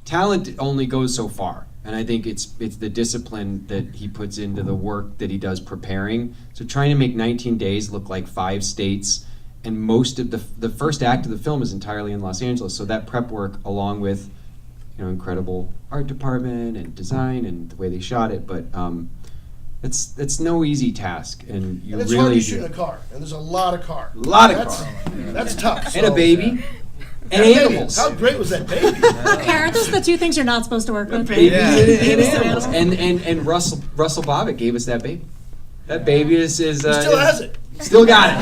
talent only goes so far. And I think it's the discipline that he puts into the work that he does preparing. So trying to make 19 Days look like 5 states, and most of the first act of the film is entirely in Los Angeles. So that prep work, along with incredible art department and design and the way they shot it, but it's no easy task, and you it's really hard to shoot in a car, and there's a lot of car. That's tough. And a baby. And animals. How great was that baby? Okay, aren't those the 2 things you're not supposed to work with? Babies and animals. And Russell Bobbitt gave us that baby. That baby is he still has it. Still got it.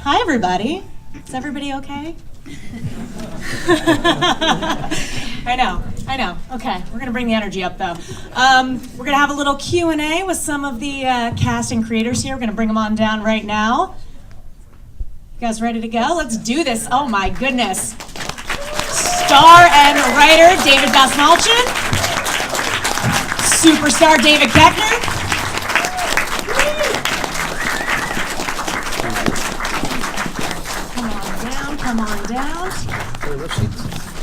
Hi, everybody. Is everybody okay? I know. Okay, we're gonna bring the energy up though. We're gonna have a little Q&A with some of the cast and creators here. We're gonna bring them on down right now. You guys ready to go? Let's do this. Oh my goodness. Star and writer David Dastmalchian. Superstar David Koechner. Come on down.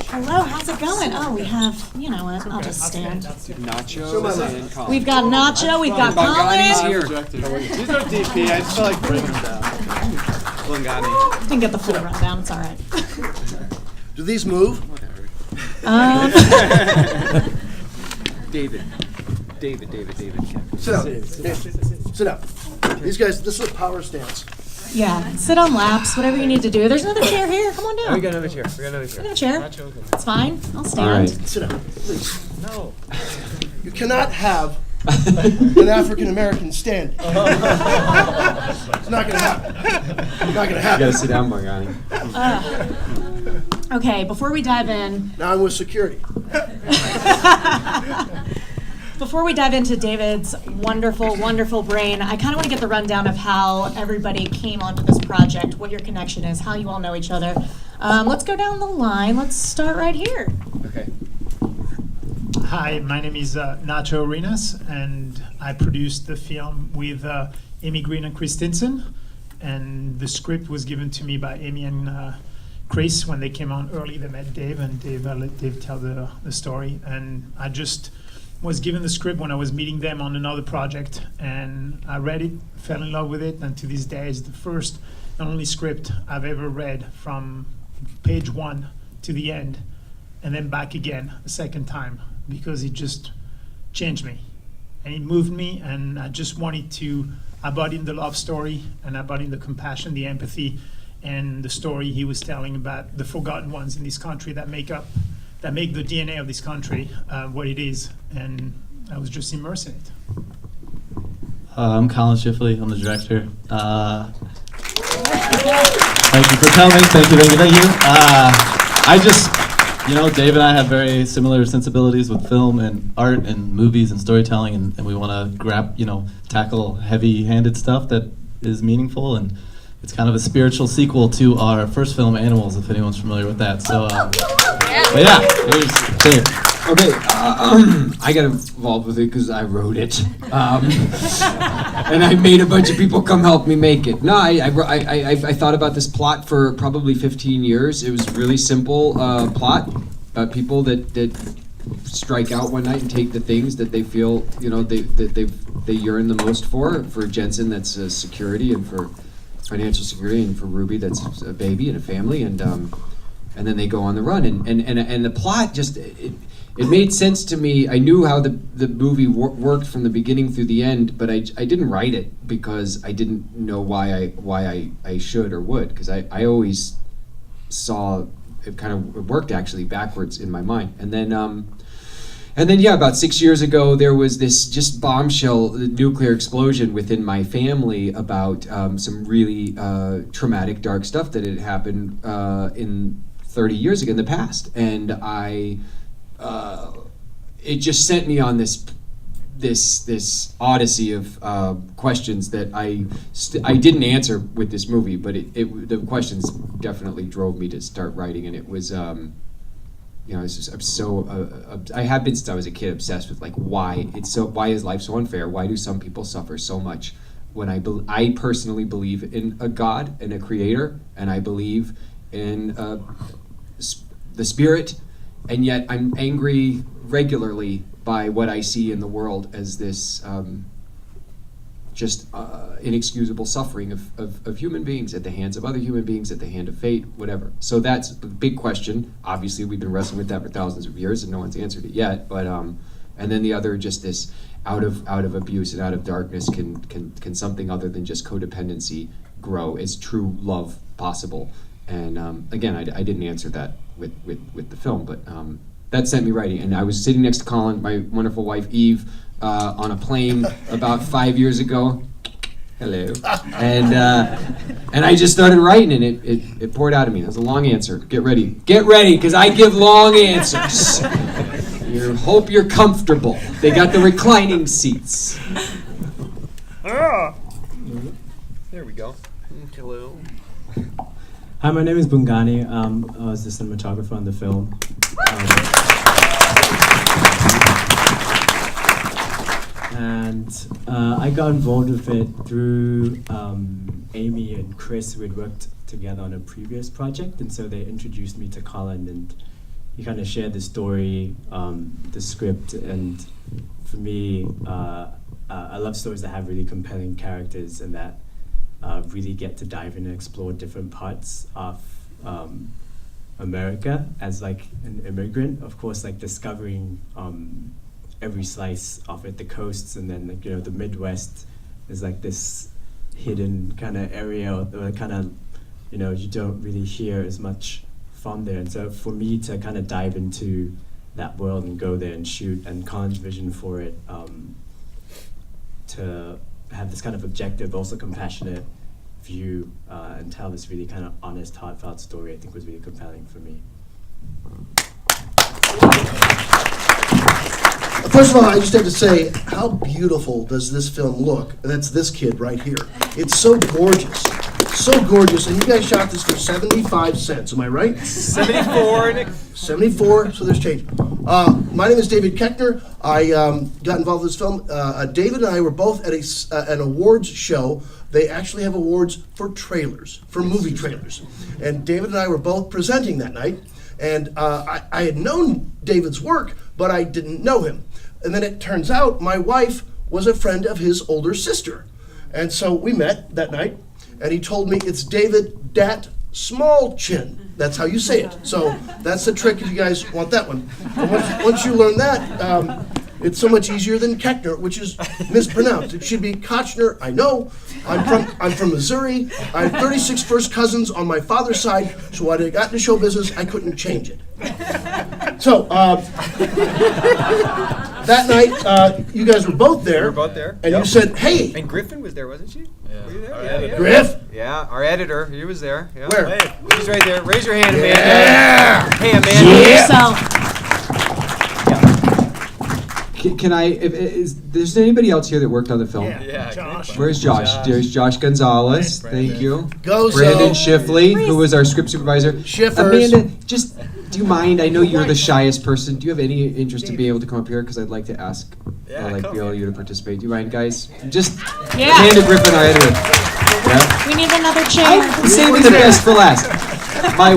Hello, how's it going? Oh, we have, you know what, I'll just stand. Nacho and Collin. We've got Nacho, we've got Collin. Here. He's our DP, I just felt like bringing him down. Bongani. Didn't get the full rundown, it's all right. Do these move? David. Sit down. These guys, this is a power stance. Yeah, sit on laps, whatever you need to do. There's another chair here, come on down. We got another chair. We got a chair. It's fine, I'll stand. All right. Sit down, please. No. You cannot have an African American stand. It's not gonna happen. Not gonna You happen. gotta sit down, Bongani. Okay, before we dive in, Now I'm with security. before we dive into David's wonderful, wonderful brain, I kind of want to get the rundown of how everybody came onto this project, what your connection is, how you all know each other. Let's go down the line. Let's start right here. Okay. Hi, my name is Nacho Arenas, and I produced the film with Amy Green and Chris Stinson. And the script was given to me by Amy and Chris when they came on early. They met Dave, and Dave let Dave tell the story. And I just was given the script when I was meeting them on another project, and I read it, fell in love with it, and to this day it's the first and only script I've ever read from page 1 to the end, and then back again a second time, because it just changed me, and it moved me, and I just wanted to embody the love story, and embody the compassion, the empathy, and the story he was telling about the forgotten ones in this country that make the DNA of this country what it is, and I was just immersed in it. I'm Collin Schiffli. I'm the director. Thank you for coming. Thank you. I just, Dave and I have very similar sensibilities with film and art and movies and storytelling, and we want to tackle heavy-handed stuff that is meaningful, and it's kind of a spiritual sequel to our first film, Animals, if anyone's familiar with that. So, but yeah, here's Dave. Okay, I got involved with it because I wrote it, and I made a bunch of people come help me make it. No, I thought about this plot for probably 15 years. It was a really simple plot about people that strike out one night and take the things that they feel they yearn the most for. For Jensen, that's security, and for financial security, and for Ruby, that's a baby and a family, and then they go on the run, and the plot just. It made sense to me. I knew how the movie worked from the beginning through the end, but I didn't write it because I didn't know why I should or would, because I always saw it kind of worked actually backwards in my mind. And then about 6 years ago, there was this just bombshell nuclear explosion within my family about some really traumatic, dark stuff that had happened in 30 years ago in the past, and it just sent me on this odyssey of questions that I didn't answer with this movie, but the questions definitely drove me to start writing, and it was you know, I'm so I have been since I was a kid obsessed with like why is life so unfair? Why do some people suffer so much? When I personally believe in a God and a creator, and I believe in the spirit, and yet I'm angry regularly by what I see in the world as this just inexcusable suffering of human beings at the hands of other human beings, at the hand of fate, whatever. So that's the big question. Obviously, we've been wrestling with that for thousands of years, and no one's answered it yet. But and then the other, just this out of abuse and out of darkness, can something other than just codependency grow? Is true love possible? And again, I didn't answer that with the film, but that sent me writing. And I was sitting next to Collin, my wonderful wife Eve, on a plane about 5 years ago. Hello. And I just started writing, and it poured out of me. That was a long answer. Get ready, because I give long answers. Hope you're comfortable. They got the reclining seats. There we go. Hello. Hi, my name is Bongani. I was the cinematographer on the film. And I got involved with it through Amy and Chris, who had worked together on a previous project, and so they introduced me to Collin, and he kind of shared the story, the script, and for me, I love stories that have really compelling characters and that really get to dive in and explore different parts of America as like an immigrant. Of course, like discovering every slice of it, the coasts, and then like, you know, the Midwest is like this hidden kind of area, or kind of, you know, you don't really hear as much from there. And so for me to kind of dive into that world and go there and shoot, and Collin's vision for it, to have this kind of objective, also compassionate view, and tell this really kind of honest, heartfelt story, I think was really compelling for me. First of all, I just have to say, how beautiful does this film look? That's this kid right here. It's so gorgeous. So gorgeous. And you guys shot this for 75 cents, am I right? 74, Nick. 74, so there's change. My name is David Koechner. I got involved with this film. David and I were both at an awards show. They actually have awards for trailers, for movie trailers. And David and I were both presenting that night. And I had known David's work, but I didn't know him. And then it turns out my wife was a friend of his older sister. And so we met that night, and he told me it's David Dastmalchian. That's how you say it. So that's the trick if you guys want that one. And once you learn that, it's so much easier than Koechner, which is mispronounced. It should be Koechner. I know. I'm from Missouri. I have 36 first cousins on my father's side, so when I got into show business, I couldn't change it. So that night, you guys were both there. We were both there. And you said, "Hey." And Griffin was there, wasn't she? Yeah. Were you there? Our Yeah, editor. yeah. Griff? Yeah, our editor. He was there. Yeah. Where? Hey, he's right there. Raise your hand, Amanda. Yeah. Hey, Amanda. Yeah. Yourself. Can I? Is there's anybody else here that worked on the film? Yeah, Josh. Where's Josh? There's Josh Gonzalez. Brandon. Thank you. Gozo. Brandon Schiffli, who was our script supervisor. Schiffers. Amanda, just do you mind? I know you're the shyest person. Do you have any interest in being able to come up here? Because I'd like to ask, Yeah, like, come. be able you to participate. Do you mind, guys? Just Yeah. Amanda Griffin, our editor. Yeah. We need another chair. I'm saving the best for last. My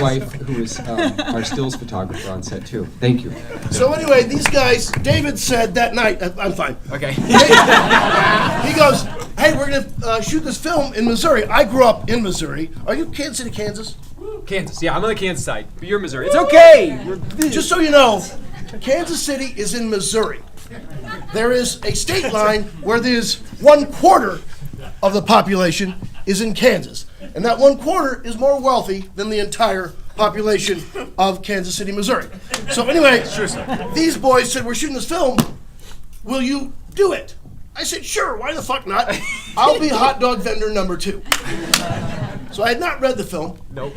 wife, who is our stills photographer on set too. Thank you. So anyway, these guys, David said that night, I'm fine. Okay. He goes, "Hey, we're gonna shoot this film in Missouri." I grew up in Missouri. Are you Kansas City, Kansas? Kansas. Yeah, I'm on the Kansas side, but you're Missouri. It's okay. Just so you know, Kansas City is in Missouri. There is a state line where there's 1/4 of the population is in Kansas. And that 1/4 is more wealthy than the entire population of Kansas City, Missouri. So anyway, these boys said, "We're shooting this film. Will you do it?" I said, "Sure, why the fuck not? I'll be hot dog vendor number 2. So I had not read the film. Nope.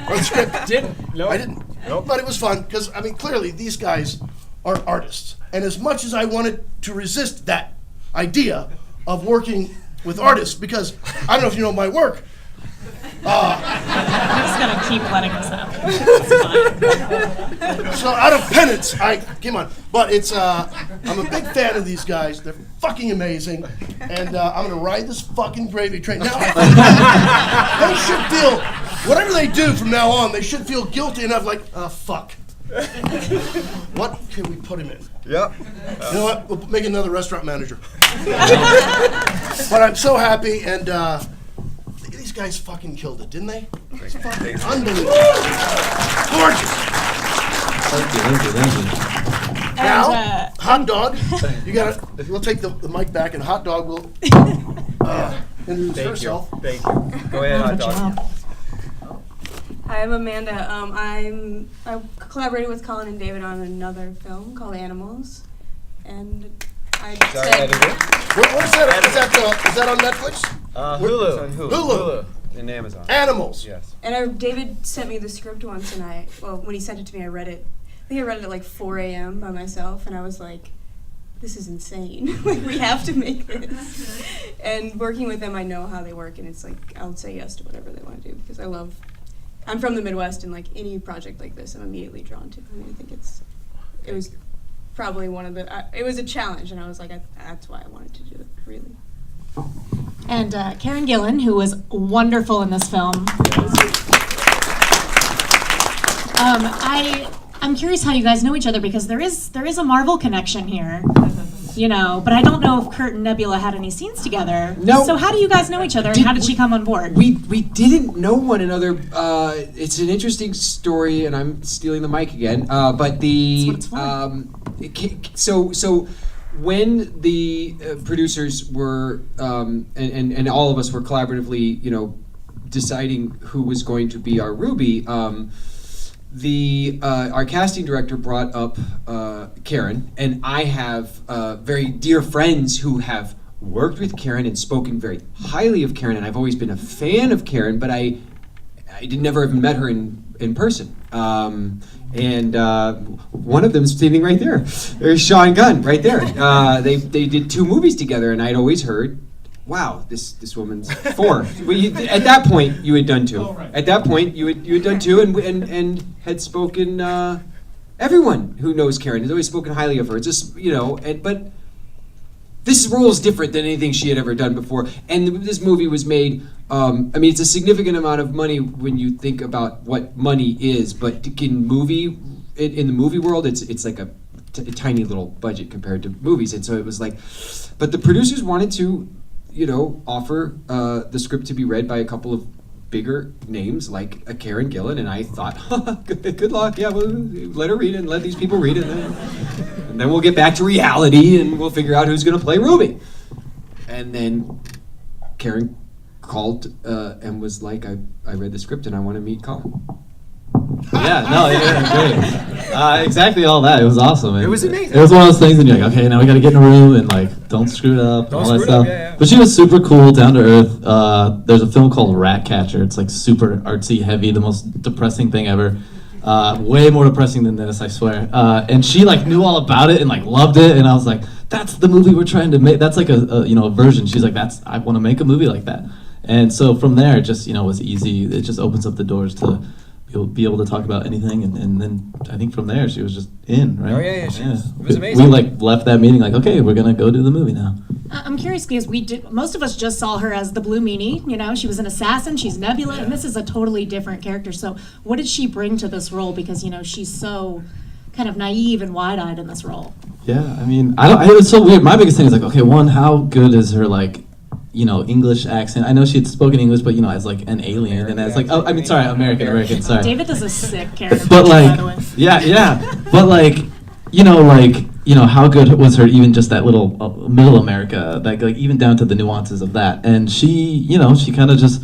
Or the script. Didn't? Nope. I didn't. Nope. But it was fun because, I mean, clearly these guys are artists. And as much as I wanted to resist that idea of working with artists, because I don't know if you know my work. I'm just gonna keep letting us out. So out of penance, come on. But it's I'm a big fan of these guys. They're fucking amazing, and I'm gonna ride this fucking gravy train. Now they should feel whatever they do from now on. They should feel guilty enough, like fuck. What can we put him in? Yep. You know what? We'll make another restaurant manager. But I'm so happy, and these guys fucking killed it, didn't they? It's fucking unbelievable. Gorgeous. Thank you. Now, hot dog. You gotta. We'll take the mic back, and hot dog will introduce herself. Thank you. Go ahead, hot dog. Hi, I'm Amanda. I collaborated with Collin and David on another film called Animals, and I said, What's that? Is that on Netflix? Hulu. It's on Hulu. Hulu. And Amazon. Animals. Yes. and David sent me the script once, and when he sent it to me, I read it. I think I read it at like 4 a.m. by myself, and I was like, this is insane. Like, we have to make this. And working with them, I know how they work, and it's like, I'll say yes to whatever they want to do, because I'm from the Midwest, and like any project like this, I'm immediately drawn to. I mean, I think it was probably it was a challenge, and I was like, that's why I wanted to do it, really. And Karen Gillan, who was wonderful in this film. I'm curious how you guys know each other, because there is a Marvel connection here, you know. But I don't know if Kurt and Nebula had any scenes together. No. So how do you guys know each other, and how did she come on board? We didn't know one another. It's an interesting story, and I'm stealing the mic again. But That's what it's for. so when the producers were and all of us were collaboratively, you know, deciding who was going to be our Ruby. Our casting director brought up Karen, and I have very dear friends who have worked with Karen and spoken very highly of Karen, and I've always been a fan of Karen, but I never even met her in person. And one of them is standing right there. There's Sean Gunn right there. They did 2 movies together, and I'd always heard, wow, this woman's 4. At that point, you had done 2. Oh, right. At that point, you had done 2, and had spoken. Everyone who knows Karen has always spoken highly of her. It's just, you know, but this role is different than anything she had ever done before. And this movie was made. I mean, it's a significant amount of money when you think about what money is. But in the movie world, it's like a tiny little budget compared to movies. And so it was like, but the producers wanted to, you know, offer the script to be read by a couple of bigger names like a Karen Gillan, and I thought, good luck. Yeah, well, let her read it and let these people read it, and then we'll get back to reality and we'll figure out who's going to play Ruby. And then Karen called and was like, I read the script and I want to meet Collin. Great. Exactly all that. It was awesome. It was amazing. It was one of those things, and you're like, okay, now we got to get in a room and like, don't screw it up, and all that stuff. Yeah. But she was super cool, down to earth. There's a film called Ratcatcher. It's like super artsy, heavy, the most depressing thing ever. Way more depressing than this, I swear. And she like knew all about it and like loved it, and I was like, that's the movie we're trying to make. That's like a version. She's like, I want to make a movie like that. And so from there, it just was easy. It just opens up the doors to be able to talk about anything, and then I think from there she was just in, right? Oh yeah. It was amazing. We like left that meeting like, okay, we're gonna go do the movie now. I'm curious because most of us just saw her as the Blue Meanie. You know, she was an assassin. She's Nebula, and this is a totally different character. So, what did she bring to this role? Because she's so kind of naive and wide-eyed in this role. Yeah, I mean, it was so weird. My biggest thing is like, okay, one, how good is her like, English accent? I know she had spoken English, but as like an alien, and as like, American. Sorry. David does a sick character. But by the way. like, yeah. But like, how good was her even just that little middle America, like even down to the nuances of that. And she, she kind of just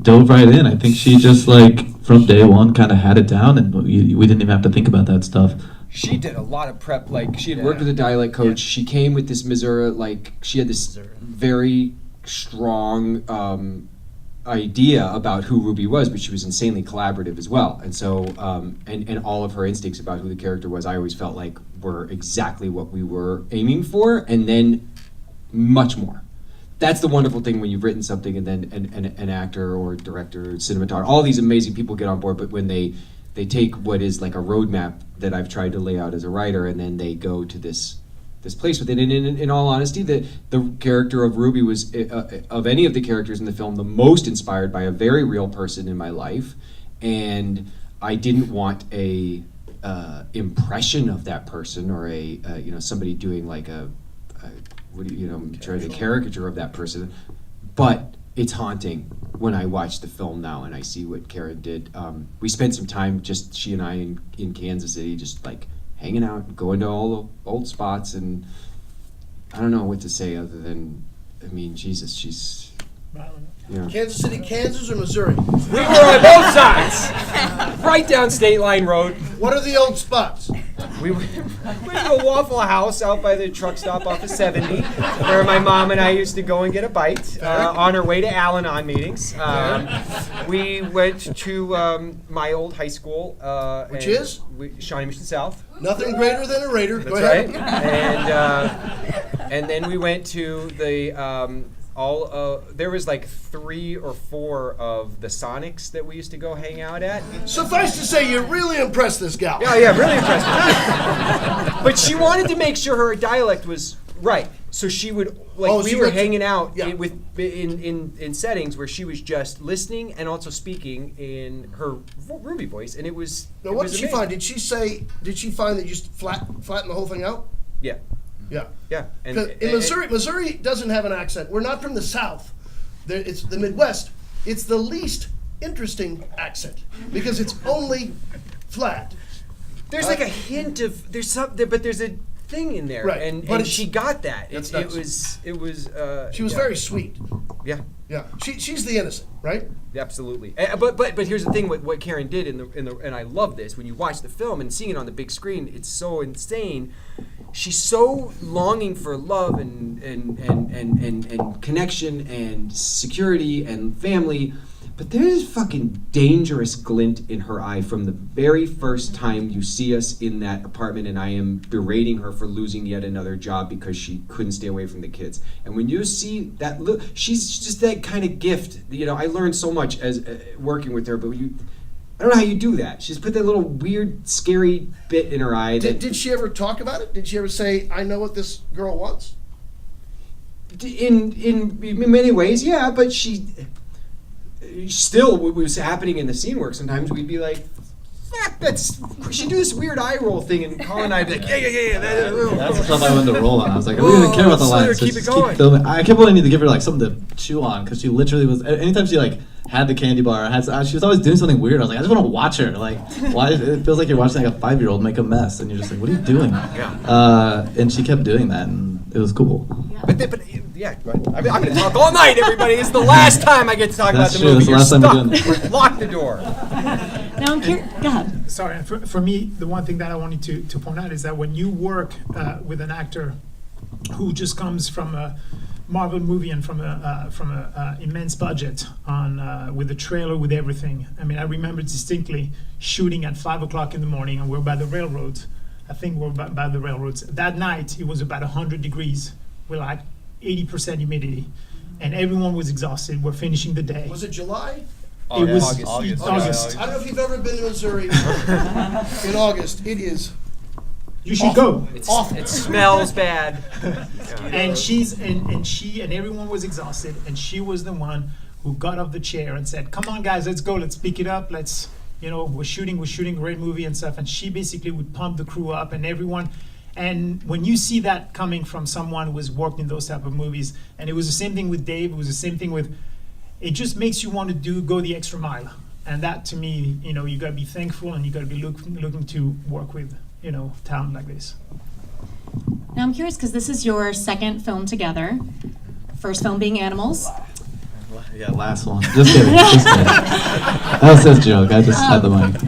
dove right in. I think she just like from day one kind of had it down, and we didn't even have to think about that stuff. She did a lot of prep. Like she had worked with a dialect coach. Yeah. She came with this Missouri, like she had this very strong idea about who Ruby was, but she was insanely collaborative as well. And so, and all of her instincts about who the character was, I always felt like were exactly what we were aiming for, and then much more. That's the wonderful thing when you've written something and then an actor or director, cinematographer, all these amazing people get on board, but when they they take what is like a roadmap that I've tried to lay out as a writer, and then they go to this place with it. And in all honesty, the character of Ruby was, of any of the characters in the film, the most inspired by a very real person in my life, and I didn't want a impression of that person, or a somebody doing like a caricature of that person. But it's haunting when I watch the film now and I see what Karen did. We spent some time, just she and I, in Kansas City, just like hanging out, going to all the old spots, and I don't know what to say other than, I mean, Jesus, she's. Yeah. Kansas City, Kansas, or Missouri? We were on both sides, right down State Line Road. What are the old spots? We went to a Waffle House out by the truck stop off of 70, where my mom and I used to go and get a bite on our way to Al-Anon meetings. We went to my old high school. Which is? Shawnee Mission South. Nothing greater than a Raider. That's Go ahead. Right. And then we went to the... there was like 3 or 4 of the Sonics that we used to go hang out at. Suffice to say, you really impressed this gal. Yeah, really impressed. But she wanted to make sure her dialect was right, so she would we were hanging out in settings where she was just listening and also speaking in her Ruby voice, and it was. Now, what did she find? Did she find that you just flatten the whole thing out? Yeah. Yeah. Yeah. And in Missouri doesn't have an accent. We're not from the South. It's the Midwest. It's the least interesting accent because it's only flat. There's like a hint of but there's a thing in there, right? And she got that. That's it nice. was. She was very sweet. Yeah. Yeah. She's the innocent, right? Absolutely. But here's the thing: what Karen did and I love this when you watch the film and seeing it on the big screen, it's so insane. She's so longing for love and connection and security and family, but there's a fucking dangerous glint in her eye from the very first time you see us in that apartment, and I am berating her for losing yet another job because she couldn't stay away from the kids. And when you see that, she's just that kind of gift. I learned so much as working with her, but I don't know how you do that. She's put that little weird, scary bit in her eye. Did she ever talk about it? Did she ever say, "I know what this girl wants"? In many ways, yeah. But she still, what was happening in the scene work, sometimes we'd be like, she'd do this weird eye roll thing, and Collin and I'd be like, yeah. That's the stuff I wanted to roll on. I was like, I don't even care about the lines. Keep it going. Keep filming. I kept wanting to give her like something to chew on because she literally was. Anytime she had the candy bar, she was always doing something weird. I was like, I just want to watch her. Like, why? It feels like you're watching like a 5-year-old make a mess, and you're just like, what are you doing? Yeah. And she kept doing that, and it was cool. But I'm going to talk all night, everybody. It's the last time I get to talk about the movie. That's the last time we're stuck. Lock the door. Now I'm curious. Go ahead. Sorry, and for me, the one thing that I wanted to point out is that when you work with an actor who just comes from a Marvel movie and from a immense budget with the trailer, with everything. I mean, I remember distinctly shooting at 5:00 in the morning, and we're by the railroads. I think we're by the railroads. That night, it was about 100 degrees with like 80% humidity, and everyone was exhausted. We're finishing the day. Was it July? It was August. I don't know if you've ever been to Missouri in August. It is. You should go. It smells bad. And she and everyone was exhausted, and she was the one who got off the chair and said, "Come on, guys, let's go. Let's pick it up. Let's, we're shooting a great movie and stuff." And she basically would pump the crew up and everyone. And when you see that coming from someone who has worked in those type of movies, and it was the same thing with Dave. It was the same thing with. It just makes you want to go the extra mile. And that, to me, you got to be thankful, and you got to be looking to work with, talent like this. Now I'm curious because this is your second film together. First film being Animals. Yeah, last one. Just kidding. That was his joke. I just had the mic.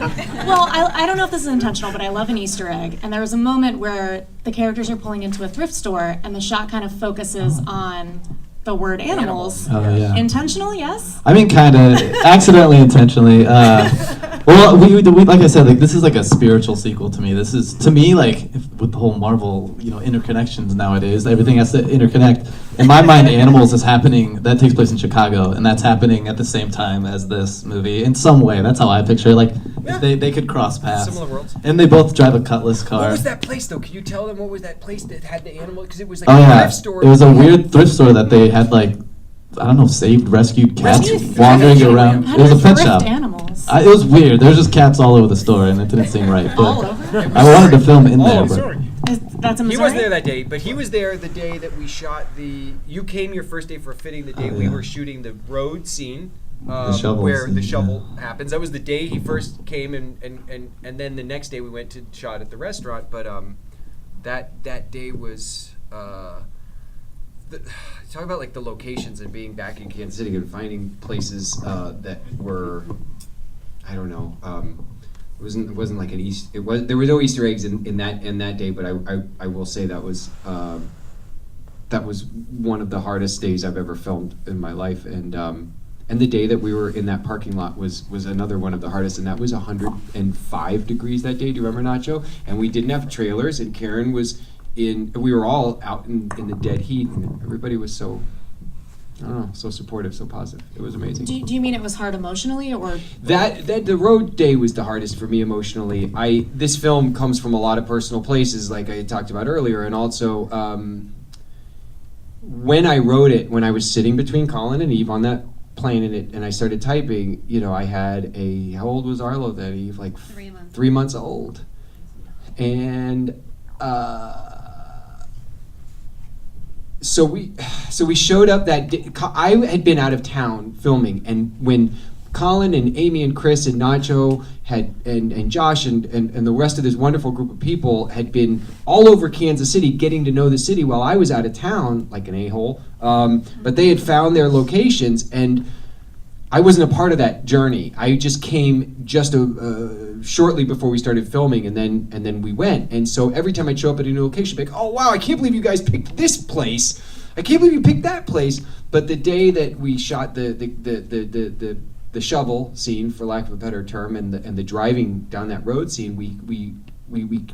Well, I don't know if this is intentional, but I love an Easter egg. And there was a moment where the characters are pulling into a thrift store, and the shot kind of focuses on the word animals. Oh, yeah. Intentional, yes? I mean, kind of. Accidentally, intentionally. Well, we like I said, this is like a spiritual sequel to me. This is, to me, with the whole Marvel, interconnections nowadays, everything has to interconnect. In my mind, Animals is happening, that takes place in Chicago, and that's happening at the same time as this movie in some way. That's how I picture it. Yeah. if they could cross paths. Similar worlds. And they both drive a Cutlass car. What was that place though? Can you tell them what was that place that had the animal? Because it was like Oh a yeah, thrift store. it was a weird thrift store that they had like, I don't know, saved, rescued cats wandering around. How It was do a they pet thrift shop. animals? It was weird. There was just cats all over the store, and it didn't seem right. All But over? I wanted to film in there. Oh, But sorry. That's in He Missouri? wasn't there that day, but he was there the day that we shot the. You came your first day for fitting. The day we yeah. were shooting the road scene, shovel where scene, the shovel yeah. happens. That was the day he first came, and then the next day we went to shot at the restaurant. But that day was. Talk about like the locations and being back in Kansas City and finding places that were, I don't know. It wasn't like an Easter. There were no Easter eggs in that day, but I will say that was one of the hardest days I've ever filmed in my life, and the day that we were in that parking lot was another one of the hardest, and that was 105 degrees that day. Do you remember, Nacho? And we didn't have trailers, and Karen was we were all out in the dead heat, and everybody was so, I don't know, so supportive, so positive. It was amazing. Do you mean it was hard emotionally, or? That the road day was the hardest for me emotionally. This film comes from a lot of personal places, like I talked about earlier, and also when I wrote it, when I was sitting between Collin and Eve on that plane and I started typing, I had how old was Arlo then, Eve? Like 3 months. 3 months old, and so we showed up that day. I had been out of town filming, and when Collin and Amy and Chris and Nacho and Josh and the rest of this wonderful group of people had been all over Kansas City getting to know the city while I was out of town, like an a-hole. But they had found their locations, and I wasn't a part of that journey. I just came just shortly before we started filming, and then we went. And so every time I'd show up at a new location, I'd be like, oh wow, I can't believe you guys picked this place. I can't believe you picked that place. But the day that we shot the shovel scene, for lack of a better term, and the driving down that road scene, we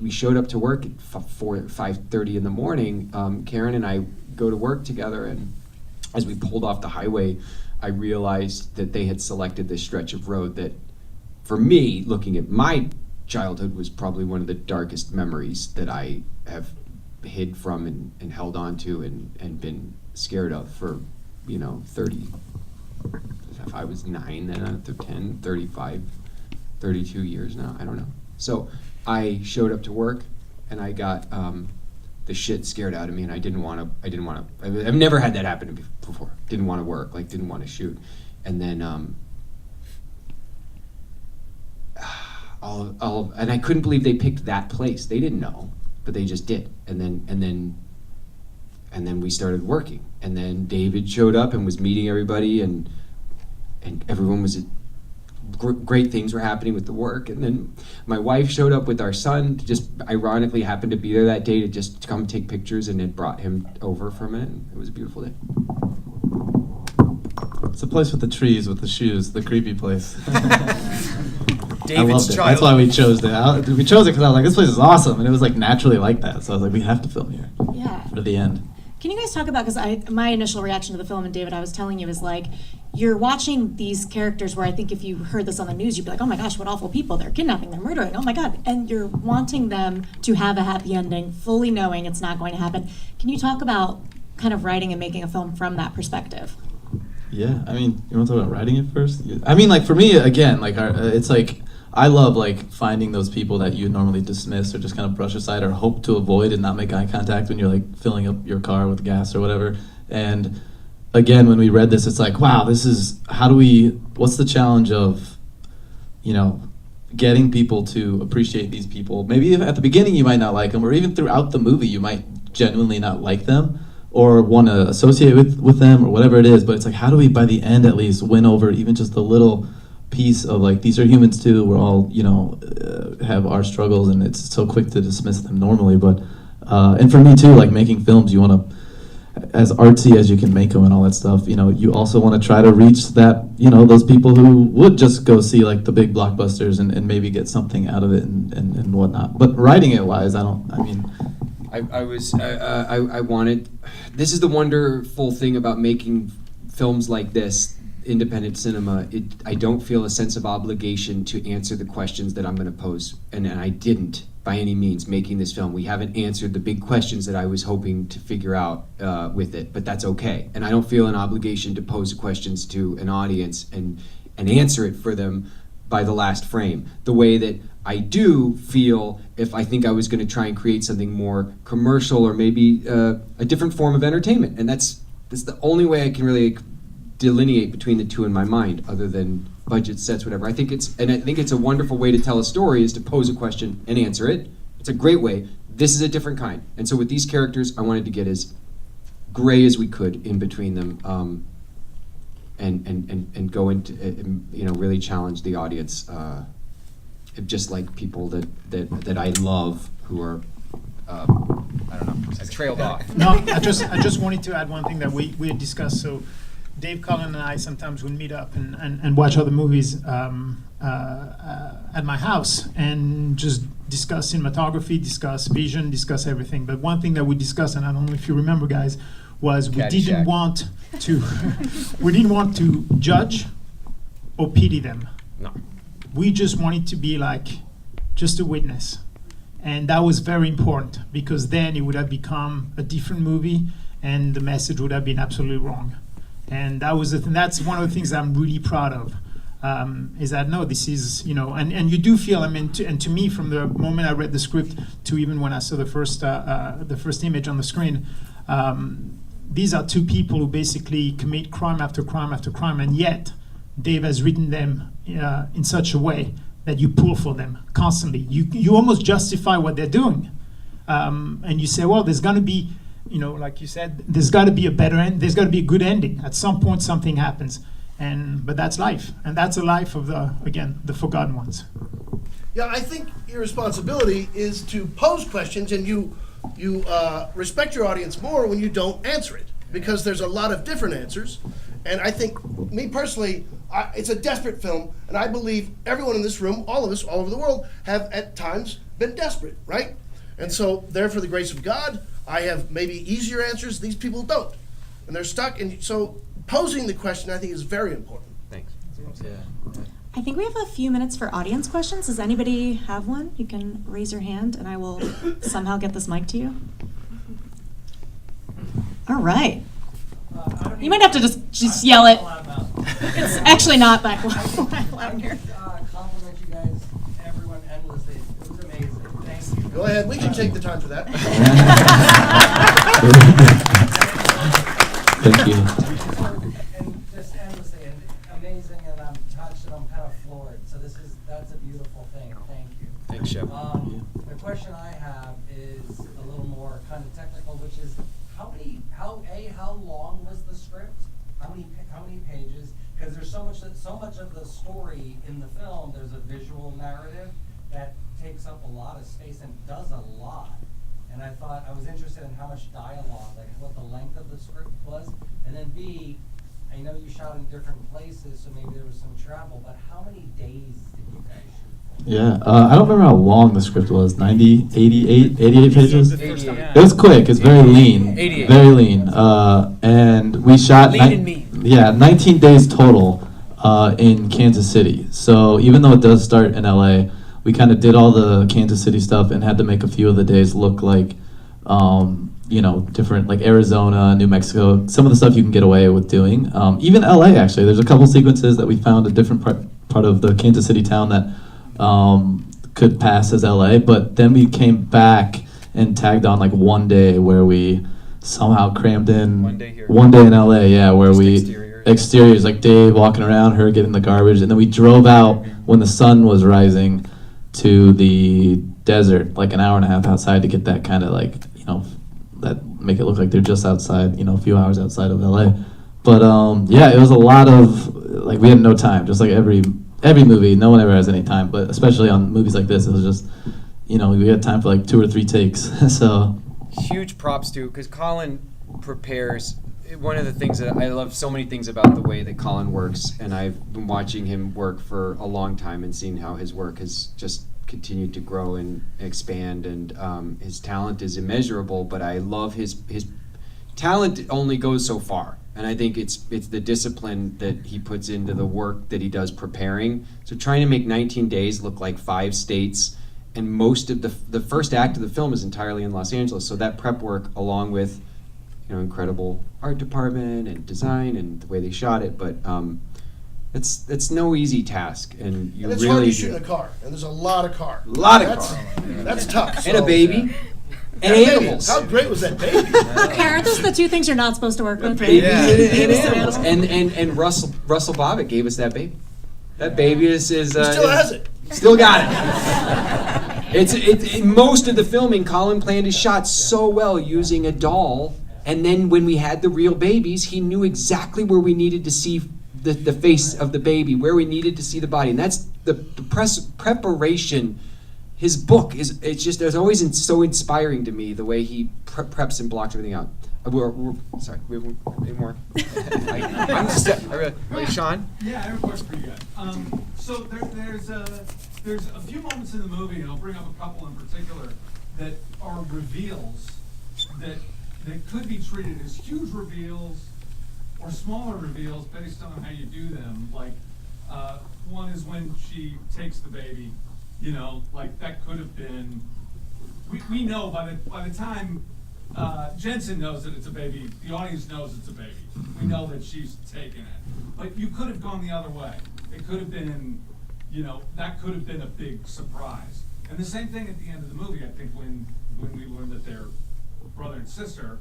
showed up to work at 5:30 in the morning. Karen and I go to work together, and as we pulled off the highway, I realized that they had selected this stretch of road that, for me, looking at my childhood, was probably one of the darkest memories that I have hid from and held on to and been scared of for 30. If I was 9 then, 10, 35, 32 years now, I don't know. So I showed up to work, and I got the shit scared out of me, and I didn't want to. I've never had that happen to me before. Didn't want to work, didn't want to shoot, and then and I couldn't believe they picked that place. They didn't know, but they just did, and then we started working, and then David showed up and was meeting everybody, and everyone was. Great things were happening with the work, and then my wife showed up with our son, just ironically happened to be there that day to just come take pictures, and it brought him over for a minute, and it was a beautiful day. it's a place with the trees, with the shoes, the creepy place. I David's loved it. child. That's why we chose it. We chose it because I was like, this place is awesome, and it was like naturally like that. So I was like, we have to film here Yeah. for the end. Can you guys talk about, because my initial reaction to the film, and David, I was telling you, is like, you're watching these characters where I think if you heard this on the news, you'd be like, oh my gosh, what awful people. They're kidnapping, they're murdering, oh my God. And you're wanting them to have a happy ending, fully knowing it's not going to happen. Can you talk about kind of writing and making a film from that perspective? Yeah, I mean, you want to talk about writing it first? I mean, like, for me, again, like, it's like, I love, like, finding those people that you normally dismiss or just kind of brush aside or hope to avoid and not make eye contact when you're, like, filling up your car with gas or whatever. And again, when we read this, it's like, wow, what's the challenge of, getting people to appreciate these people? Maybe at the beginning you might not like them, or even throughout the movie you might genuinely not like them or want to associate with them or whatever it is, but it's like, how do we, by the end at least, win over even just a little piece of, like, these are humans too, we're all, have our struggles, and it's so quick to dismiss them normally, but, and for me too, like, making films, you want to, as artsy as you can make them and all that stuff, you also want to try to reach that, those people who would just go see, like, the big blockbusters and maybe get something out of it and whatnot. But writing it wise, I wanted, this is the wonderful thing about making films like this, independent cinema, I don't feel a sense of obligation to answer the questions that I'm going to pose, and I didn't by any means making this film. We haven't answered the big questions that I was hoping to figure out with it, but that's okay. And I don't feel an obligation to pose questions to an audience and answer it for them by the last frame. The way that I do feel if I think I was going to try and create something more commercial or maybe a different form of entertainment, and that's the only way I can really delineate between the two in my mind, other than budget, sets, whatever. I think it's a wonderful way to tell a story is to pose a question and answer it. It's a great way. This is a different kind. And so with these characters, I wanted to get as gray as we could in between them, and go into, really challenge the audience, just like people that I love who are, I don't know, I trailed off. No, I just wanted to add one thing that we had discussed. So Dave, Collin, and I sometimes would meet up and watch other movies at my house and just discuss cinematography, discuss vision, discuss everything. But one thing that we discussed, and I don't know if you remember, guys, was we didn't want to judge or pity them. No. We just wanted to be like just a witness. And that was very important, because then it would have become a different movie and the message would have been absolutely wrong. And that was that's one of the things that I'm really proud of, is that, no, this is, and you do feel, and to me, from the moment I read the script to even when I saw the first image on the screen, these are two people who basically commit crime after crime after crime, and yet Dave has written them in such a way that you pull for them constantly. You almost justify what they're doing, and you say, well, there's going to be, like you said, there's got to be a better end. There's got to be a good ending. At some point, something happens, but that's life, and that's a life of the forgotten ones. Yeah, I think your responsibility is to pose questions, and you respect your audience more when you don't answer it, because there's a lot of different answers. And I think, me personally, it's a desperate film, and I believe everyone in this room, all of us, all over the world, have at times been desperate, right? And so, there, for the grace of God, I have maybe easier answers. These people don't, and they're stuck. And so, posing the question, I think, is very important. Thanks. Yeah. I think we have a few minutes for audience questions. Does anybody have one? You can raise your hand and I will somehow get this mic to you. All right. You might have to just yell it. It's actually not that loud here. Compliment you guys, everyone, endlessly. It was amazing. Thank you. Go ahead. We can take the time for that. Thank you. And just endlessly and amazing, and I'm touched and I'm kind of floored. So that's a beautiful thing. Thank you. Thanks, Shep. The question I have is a little more kind of technical, which is how long was the script? How many pages? Because there's so much of the story in the film. There's a visual narrative that takes up a lot of space and does a lot. And I was interested in how much dialogue, like what the length of the script was. And then B, I know you shot in different places, so maybe there was some travel, but how many days did you guys shoot? Yeah, I don't remember how long the script was. 90, 88 pages? 88. It was quick. It's very lean. 88. Very lean. And we shot Lean and mean. 19 days total in Kansas City. So even though it does start in LA, we kind of did all the Kansas City stuff and had to make a few of the days look like, different, like Arizona, New Mexico, some of the stuff you can get away with doing. Even LA, actually. There's a couple sequences that we found a different part of the Kansas City town that could pass as LA, but then we came back and tagged on like one day where we somehow crammed in One day here. One day in LA, yeah, where Just we exteriors, like Dave walking around, her getting the garbage, and then we drove out when the sun was rising to the desert, like an hour and a half outside to get that kind of like, that make it look like they're just outside, a few hours outside of LA. But yeah, it was a lot of, like, we had no time, just like every movie, no one ever has any time, but especially on movies like this, it was just, we had time for like 2 or 3 takes. So Huge props to, because Collin prepares. One of the things that I love so many things about the way that Collin works, and I've been watching him work for a long time and seeing how his work has just continued to grow and expand, and his talent is immeasurable, but I love his talent only goes so far. And I think it's the discipline that he puts into the work that he does preparing. So trying to make 19 days look like 5 states, and most of the first act of the film is entirely in Los Angeles. So that prep work, along with incredible art department and design and the way they shot it, but it's no easy task, and you And it's really hard to do. shoot in a car, and there's a lot of car. Car. That's tough. And a so- baby. And That baby. animals. How great was that baby? Okay, aren't those the two things you're not supposed to work with? Right? Babies Yeah. and Babies and animals. animals. And Russell Bobbitt gave us that baby. That baby is He still has it. Still got it. It's in most of the filming, Collin planned his shots so well using a doll, and then when we had the real babies, he knew exactly where we needed to see the face of the baby, where we needed to see the body, and that's the preparation. His book it's always so inspiring to me, the way he preps and blocks everything out. We're sorry, we have any more? Sean? Yeah, I have a question for you guys. So there's a few moments in the movie, and I'll bring up a couple in particular, that are reveals that could be treated as huge reveals or smaller reveals based on how you do them. Like, one is when she takes the baby, like that could have been, we know by the time Jensen knows that it's a baby, the audience knows it's a baby. We know that she's taken it. But you could have gone the other way. It could have been, that could have been a big surprise. And the same thing at the end of the movie, I think, when we learned that they're brother and sister,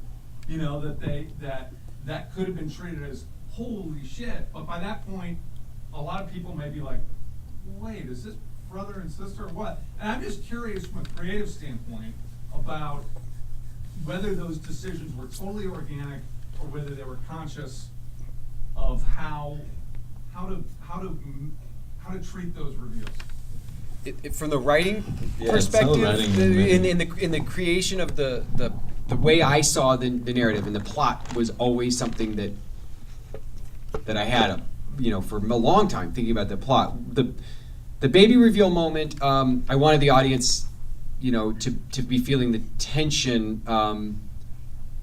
that could have been treated as holy shit. But by that point, a lot of people may be like, wait, is this brother and sister or what? And I'm just curious from a creative standpoint about whether those decisions were totally organic or whether they were conscious of how to treat those reveals. From the writing Yeah, perspective, some writing, in the creation of the way I saw the narrative and the plot was always something that I had for a long time thinking about the plot. The baby reveal moment, I wanted the audience, to be feeling the tension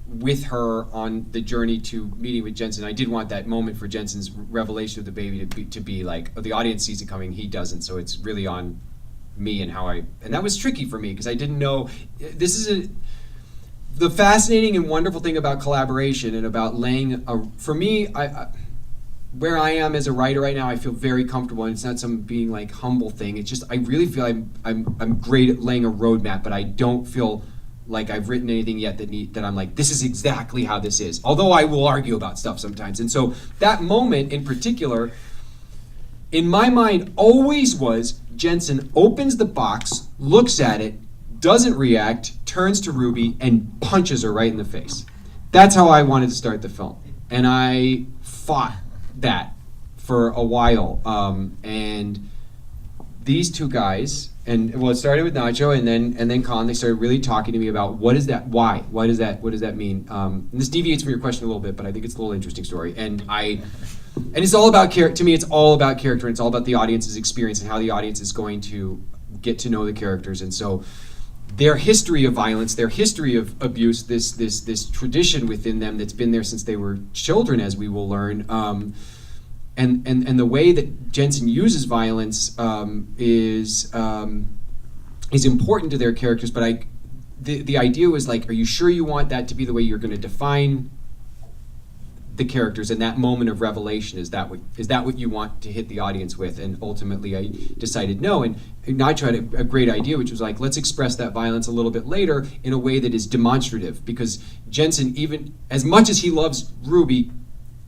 with her on the journey to meeting with Jensen. I did want that moment for Jensen's revelation of the baby to be like, the audience sees it coming, he doesn't, so it's really on me and and that was tricky for me because I didn't know. The fascinating and wonderful thing about collaboration and about for me, where I am as a writer right now, I feel very comfortable, and it's not some being like humble thing. It's just I really feel I'm great at laying a roadmap, but I don't feel like I've written anything yet that I'm like, this is exactly how this is. Although I will argue about stuff sometimes, and so that moment in particular, in my mind, always was Jensen opens the box, looks at it, doesn't react, turns to Ruby, and punches her right in the face. That's how I wanted to start the film, and I fought that for a while, and these two guys, and well, it started with Nacho, and then Collin. They started really talking to me about what is that, why does that mean? And this deviates from your question a little bit, but I think it's a little interesting story, and it's all about character. To me, it's all about character, and it's all about the audience's experience and how the audience is going to get to know the characters, and so their history of violence, their history of abuse, this tradition within them that's been there since they were children, as we will learn, and the way that Jensen uses violence is important to their characters. But the idea was like, are you sure you want that to be the way you're going to define the characters in that moment of revelation? Is that what you want to hit the audience with? And ultimately, I decided no. And Nacho had a great idea, which was like, let's express that violence a little bit later in a way that is demonstrative. Because Jensen, even as much as he loves Ruby,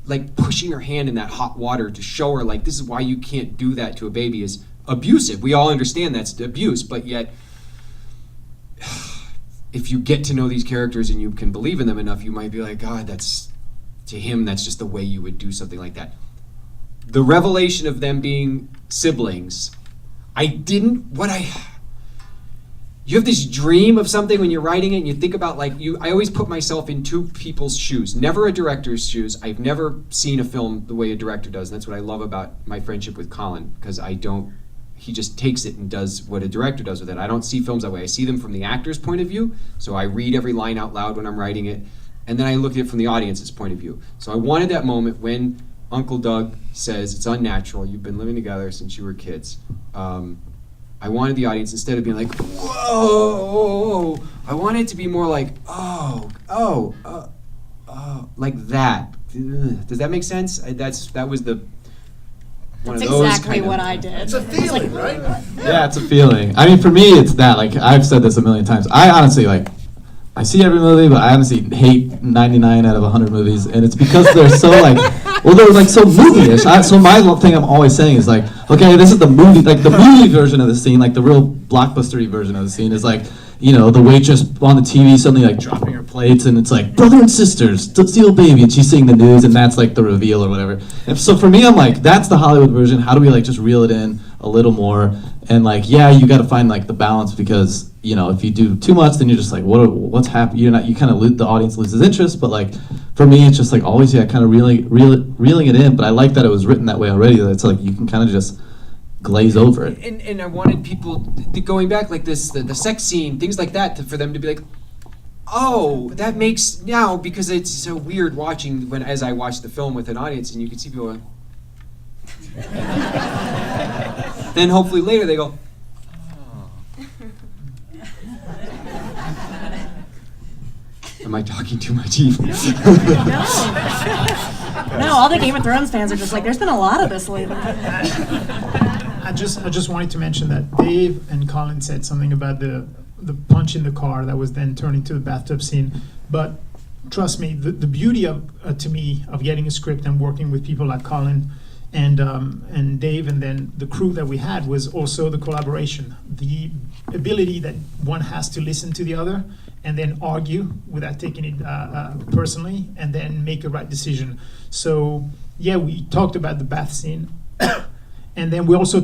like pushing her hand in that hot water to show her like, this is why you can't do that to a baby, is abusive. We all understand that's abuse, but yet if you get to know these characters and you can believe in them enough, you might be like, God, to him, that's just the way you would do something like that. The revelation of them being siblings, you have this dream of something when you're writing it, and you think about I always put myself in two people's shoes, never a director's shoes. I've never seen a film the way a director does, and that's what I love about my friendship with Collin, because he just takes it and does what a director does with it. I don't see films that way. I see them from the actor's point of view, so I read every line out loud when I'm writing it, and then I looked at it from the audience's point of view. So I wanted that moment when Uncle Doug says, it's unnatural, you've been living together since you were kids. I wanted the audience, instead of being like, whoa, I wanted it to be more like, like that. Does that make sense? That was the one That's of those exactly kind of- what I did. It's a feeling, right? Yeah, it's a feeling. I mean, for me, it's that. Like, I've said this a million times. I honestly, like, I see every movie, but I honestly hate 99 out of 100 movies, and it's because they're so, like, well, they're, like, so movie-ish. So my thing I'm always saying is, like, okay, this is the movie, like, the movie version of the scene, like, the real blockbustery version of the scene is, like, you know, the waitress on the TV suddenly, like, dropping her plates, and it's like, brother and sisters, Seal Baby, and she's seeing the news, and that's, like, the reveal or whatever. And so for me, I'm like, that's the Hollywood version. How do we, like, just reel it in a little more? And, like, yeah, you got to find, like, the balance, because, you know, if you do too much, then you're just like, what's happening? You kind of the audience loses interest. But, like, for me, it's just like always, yeah, kind of reeling it in. But I like that it was written that way already. That it's like you can kind of just glaze over it. And I wanted people going back like this, the sex scene, things like that, for them to be like, oh, that makes now, because it's so weird watching as I watch the film with an audience, and you can see people going. Then hopefully later they go, oh. Am I talking too much even? No, all the Game of Thrones fans are just like, there's been a lot of this lately. I just wanted to mention that Dave and Collin said something about the punch in the car that was then turned into the bathtub scene. But trust me, the beauty of to me of getting a script and working with people like Collin and Dave and then the crew that we had was also the collaboration, the ability that one has to listen to the other and then argue without taking it personally and then make a right decision. So yeah, we talked about the bath scene. And then we also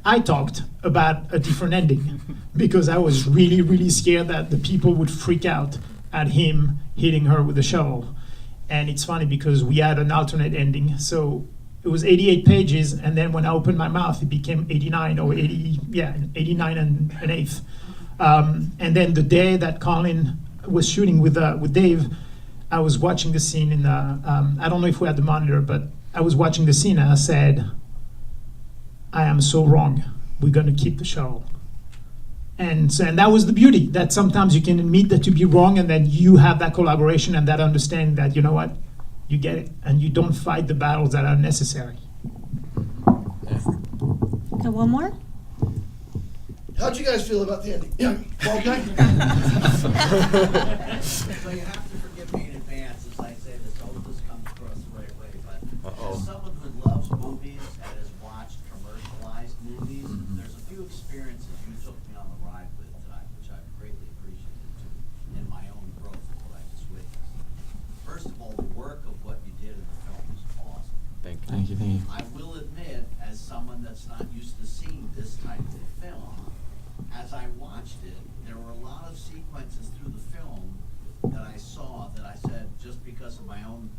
I talked about a different ending because I was really, really scared that the people would freak out at him hitting her with a shovel. And it's funny because we had an alternate ending. So it was 88 pages, and then when I opened my mouth, it became 89 or 80, 89 and an eighth. And then the day that Collin was shooting with Dave, I was watching the scene in I don't know if we had the monitor, but I was watching the scene and I said, I am so wrong. We're going to keep the shovel. And that was the beauty, that sometimes you can admit that you be wrong and then you have that collaboration and that understanding that, you know what, you get it and you don't fight the battles that are necessary. Okay, one more? How'd you guys feel about the ending? Yeah, bald guy? So you have to forgive me in advance as I say this. I hope this comes across the right way. But as someone who loves movies and has watched commercialized movies, there's a few experiences you took me on the ride with tonight, which I greatly appreciated too, in my own growth of what I just witnessed. First of all, the work of what you did in the film was awesome. Thank you. Thank you. I will admit, as someone that's not used to seeing this type of film, as I watched it, there were a lot of sequences through the film that I saw that I said, just because of my own,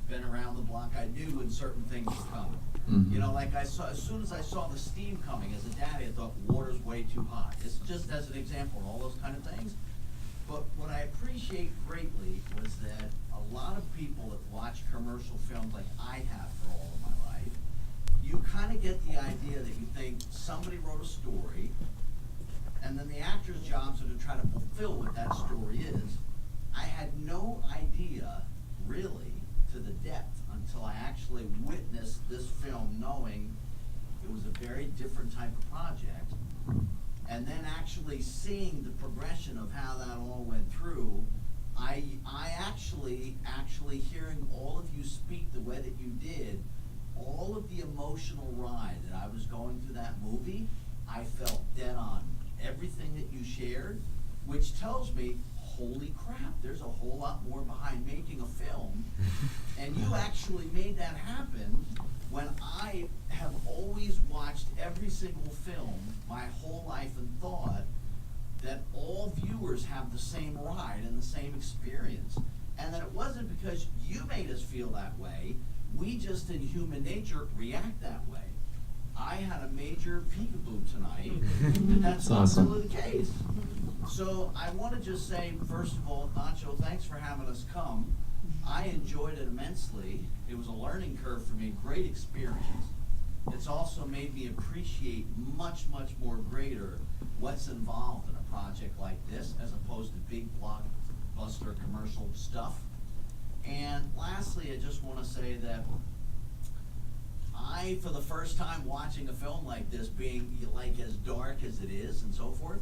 been around the block, I knew when certain things were coming. Mm-hmm. You know, like as soon as I saw the steam coming, as a daddy, I thought water's way too hot. It's just as an example, all those kind of things. But what I appreciate greatly was that a lot of people that watch commercial films like I have for all of my life, you kind of get the idea that you think somebody wrote a story, and then the actor's jobs are to try to fulfill what that story is. I had no idea, really, to the depth until I actually witnessed this film, knowing it was a very different type of project, and then actually seeing the progression of how that all went through. I actually hearing all of you speak the way that you did, all of the emotional ride that I was going through that movie, I felt dead on everything that you shared, which tells me, holy crap, there's a whole lot more behind making a film. And you actually made that happen when I have always watched every single film my whole life and thought that all viewers have the same ride and the same experience. And that it wasn't because you made us feel that way, we just in human nature react that way. I had a major peekaboo tonight, but that's not awesome. really the case. So I want to just say, first of all, Nacho, thanks for having us come. I enjoyed it immensely. It was a learning curve for me, great experience. It's also made me appreciate much, much more greater what's involved in a project like this as opposed to big blockbuster commercial stuff. And lastly, I just want to say that I, for the first time watching a film like this, being like as dark as it is and so forth,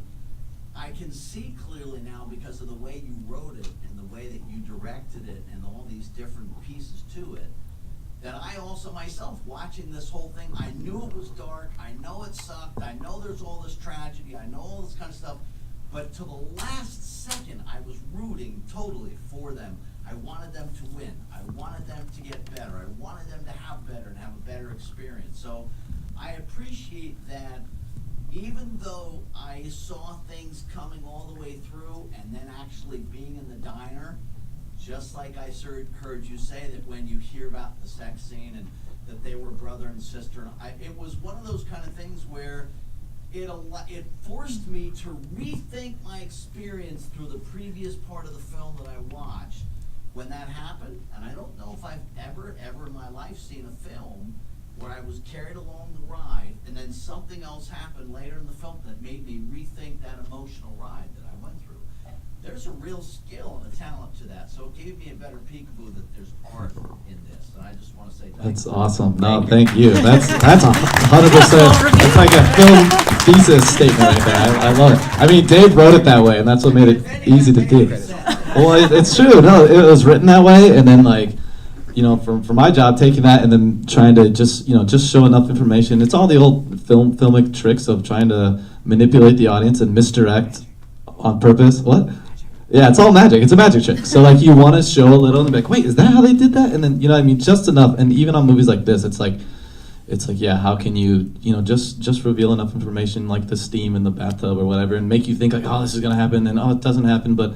I can see clearly now because of the way you wrote it and the way that you directed it and all these different pieces to it, that I also myself, watching this whole thing, I knew it was dark, I know it sucked, I know there's all this tragedy, I know all this kind of stuff, but to the last second I was rooting totally for them. I wanted them to win. I wanted them to get better. I wanted them to have better and have a better experience. So I appreciate that even though I saw things coming all the way through and then actually being in the diner, just like I heard you say that when you hear about the sex scene and that they were brother and sister, it was one of those kind of things where it forced me to rethink my experience through the previous part of the film that I watched when that happened. And I don't know if I've ever in my life seen a film where I was carried along the ride and then something else happened later in the film that made me rethink that emotional ride that I went through. There's a real skill and a talent to that, so it gave me a better peekaboo that there's art in this, and I just want to say thank you. That's awesome. No, thank you. That's 100%. That's like a film thesis statement right there. I love it. I mean, Dave wrote it that way, and that's what made it easy to do. Well, it's true. No, it was written that way, and then like, you know, for my job, taking that and then trying to just show enough information. It's all the old filmic tricks of trying to manipulate the audience and misdirect on purpose. What? Yeah, it's all magic. It's a magic trick. So like you want to show a little and be like, wait, is that how they did that? And then, you know what I mean, just enough. And even on movies like this, it's like, yeah, how can you, just reveal enough information like the steam in the bathtub or whatever and make you think like, oh, this is going to happen and oh, it doesn't happen. But,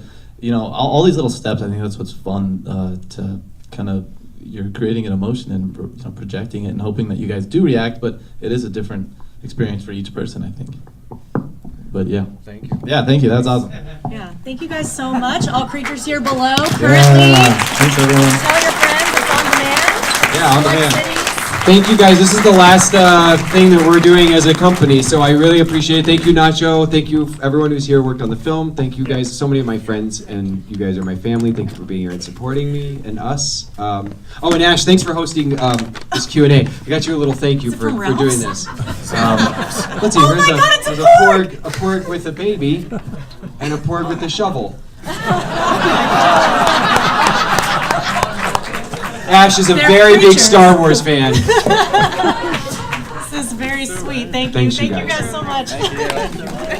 all these little steps, I think that's what's fun to kind of, you're creating an emotion and projecting it and hoping that you guys do react, but it is a different experience for each person, I think. But yeah. Thank you. Yeah, thank you. That's awesome. Yeah, thank you guys so much. All creatures here below currently. Thanks, everyone. Tell your friends it's on demand. Yeah, on demand. Cities. Thank you guys. This is the last thing that we're doing as a company, so I really appreciate it. Thank you, Nacho. Thank you, everyone who's here worked on the film. Thank you guys, so many of my friends, and you guys are my family. Thank you for being here and supporting me and us. And Ash, thanks for hosting this Q&A. I got you a little thank you for doing this. Let's see. There's a porg with a baby and a porg with a shovel. Ash is a very big Star Wars fan. This is very sweet. Thank you. Thanks, Thank you you guys. guys so much. Thank you.